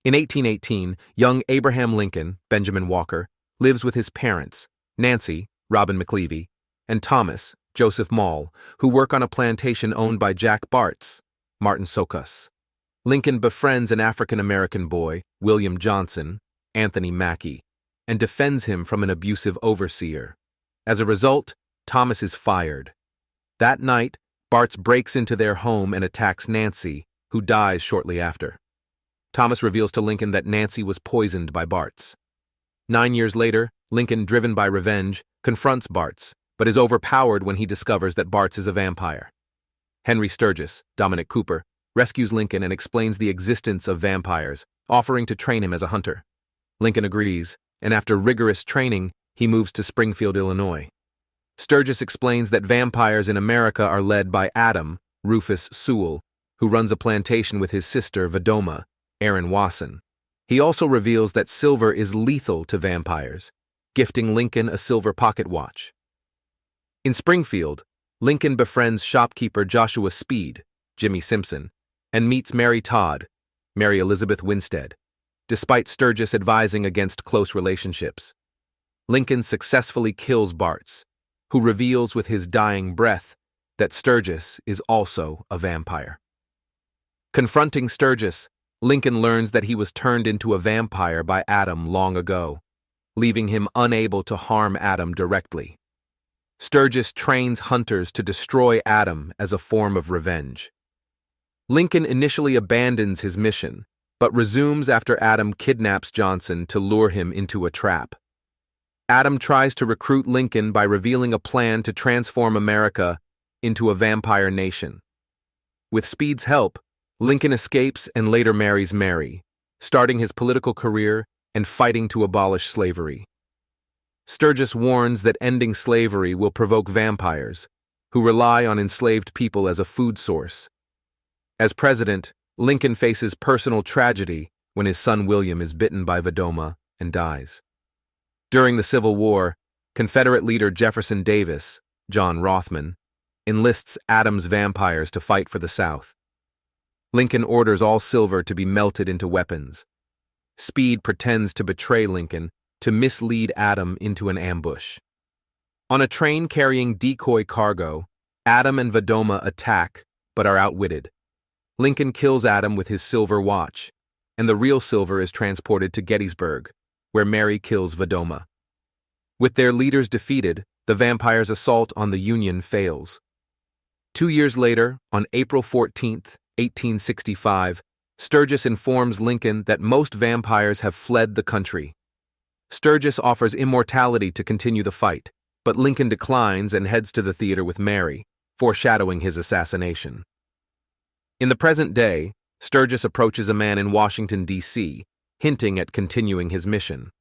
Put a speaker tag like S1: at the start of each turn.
S1: In 1818, young Abraham Lincoln, Benjamin Walker, lives with his parents, Nancy, Robin McLeavy, and Thomas, Joseph Mall, who work on a plantation owned by Jack Bartz, Martin Socas. Lincoln befriends an African-American boy, William Johnson, Anthony Mackey, and defends him from an abusive overseer. As a result, Thomas is fired. That night, Bartz breaks into their home and attacks Nancy, who dies shortly after. Thomas reveals to Lincoln that Nancy was poisoned by Bartz. 9 years later, Lincoln, driven by revenge, confronts Bartz, but is overpowered when he discovers that Bartz is a vampire. Henry Sturgis, Dominic Cooper, rescues Lincoln and explains the existence of vampires, offering to train him as a hunter. Lincoln agrees, and after rigorous training, he moves to Springfield, Illinois. Sturgis explains that vampires in America are led by Adam, Rufus Sewell, who runs a plantation with his sister, Vadoma, Aaron Wasson. He also reveals that silver is lethal to vampires, gifting Lincoln a silver pocket watch. In Springfield, Lincoln befriends shopkeeper Joshua Speed, Jimmy Simpson, and meets Mary Todd, Mary Elizabeth Winstead, despite Sturgis advising against close relationships. Lincoln successfully kills Bartz, who reveals with his dying breath that Sturgis is also a vampire. Confronting Sturgis, Lincoln learns that he was turned into a vampire by Adam long ago, leaving him unable to harm Adam directly. Sturgis trains hunters to destroy Adam as a form of revenge. Lincoln initially abandons his mission, but resumes after Adam kidnaps Johnson to lure him into a trap. Adam tries to recruit Lincoln by revealing a plan to transform America into a vampire nation. With Speed's help, Lincoln escapes and later marries Mary, starting his political career and fighting to abolish slavery. Sturgis warns that ending slavery will provoke vampires, who rely on enslaved people as a food source. As president, Lincoln faces personal tragedy when his son William is bitten by Vadoma and dies. During the Civil War, Confederate leader Jefferson Davis, John Rothman, enlists Adam's vampires to fight for the South. Lincoln orders all silver to be melted into weapons. Speed pretends to betray Lincoln to mislead Adam into an ambush. On a train carrying decoy cargo, Adam and Vadoma attack but are outwitted. Lincoln kills Adam with his silver watch, and the real silver is transported to Gettysburg, where Mary kills Vadoma. With their leaders defeated, the vampires' assault on the Union fails. 2 years later, on April 14, 1865, Sturgis informs Lincoln that most vampires have fled the country. Sturgis offers immortality to continue the fight, but Lincoln declines and heads to the theater with Mary, foreshadowing his assassination. In the present day, Sturgis approaches a man in Washington, D.C., hinting at continuing his mission.